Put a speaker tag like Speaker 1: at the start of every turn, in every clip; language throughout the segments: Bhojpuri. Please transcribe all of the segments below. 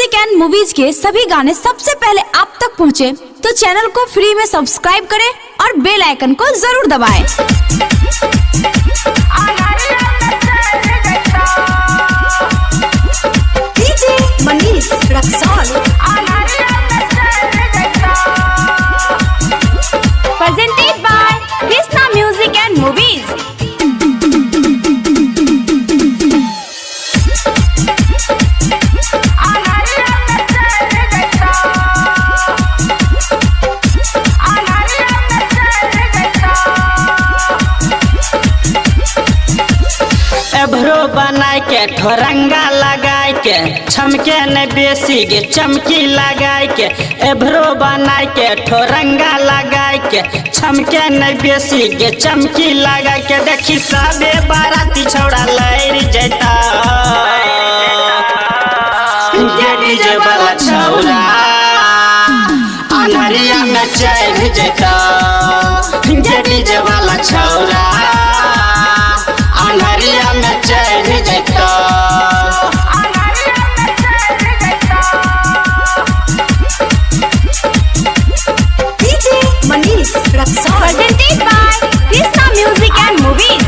Speaker 1: म्यूजिक एंड मूवीज के सभी गाने सबसे पहले आप तक पहुंचे, तो चैनल को फ्री में सब्सक्राइब करें और बेल आइकन को जरूर दबाएं। DJ Manish Raxaul presented by Krishna Music and Movies।
Speaker 2: एभरो बनाए के ठोरंगा लगाए के छमके न बेसी गे चमकी लगाए के एभरो बनाए के ठोरंगा लगाए के छमके न बेसी गे चमकी लगाए के देखी सबे बाराती छौड़ा लैर जैता डीजे वाला छौड़ा अनहरिया में चढ़ जैता डीजे वाला छौड़ा अनहरिया में चढ़ जैता।
Speaker 1: DJ Manish Raxaul presented by Krishna Music and Movies।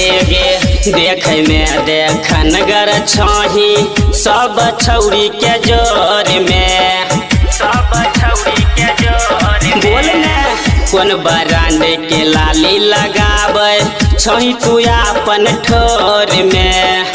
Speaker 2: देखे में देखन गर छही सब छौरी के जोर में सब छौरी के जोर में बोल ने कौन बरांड के लाली लगावे छही तू अपन ठोर में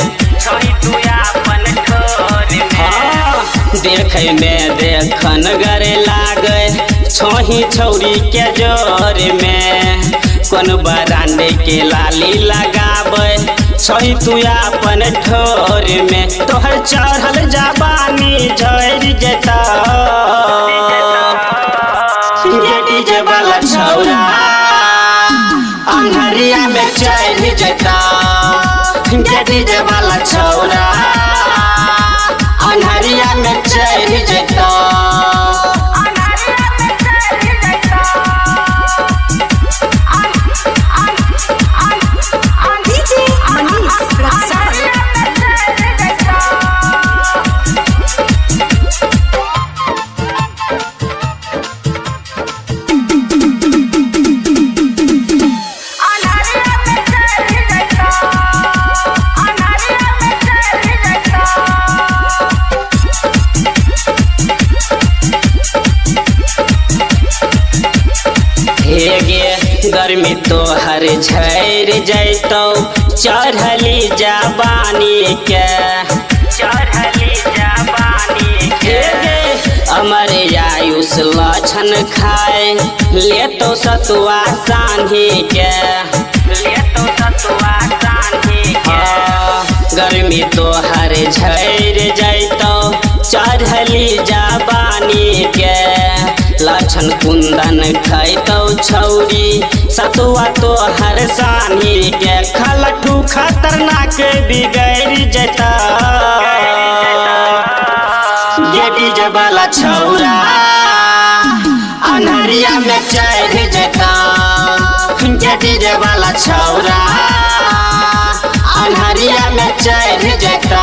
Speaker 2: छही तू अपन ठोर में देखे में देखन गर लागे छही छौरी के जोर में कौन बरांड के लाली लगावे छही तू अपन ठोर में तोहर चढ़ल जवानी झड़ जता डीजे वाला छौड़ा अनहरिया में चढ़ जता डीजे वाला छौड़ा अनहरिया में चढ़ जता। गर्मी तोहर झड़ जैतौ चढ़ली जवानी के चढ़ली जवानी के अमर आयुष लक्षण खाए लेतो सतुआ सानी के लेतो सतुआ सानी के गर्मी तोहर झड़ जैतौ चढ़ली जवानी के लक्षण कुंदन खैतौ छौरी सतुआ तो हर सानी के खलठू खतरनाक बिगड़ जता डीजे वाला छौड़ा अनहरिया में चढ़ जता डीजे वाला छौड़ा अनहरिया में चढ़ जता।